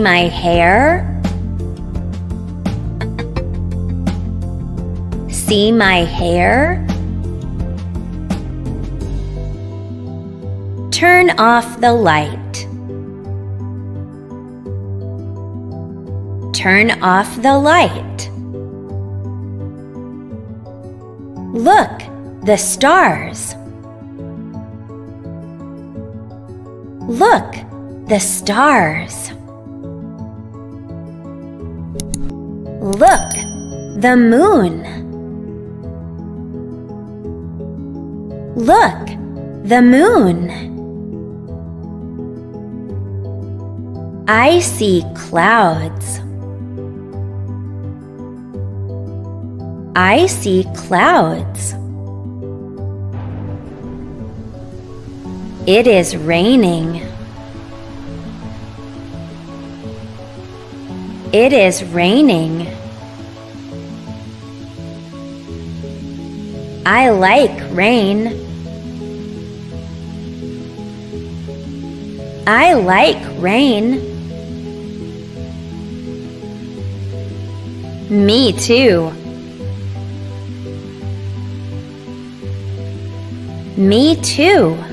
my hair? See my hair? Turn off the light. Turn off the light. Look, the stars. Look, the stars. Look, the moon. Look, the moon. I see clouds. I see clouds. It is raining. It is raining. I like rain. I like rain. Me too. Me too.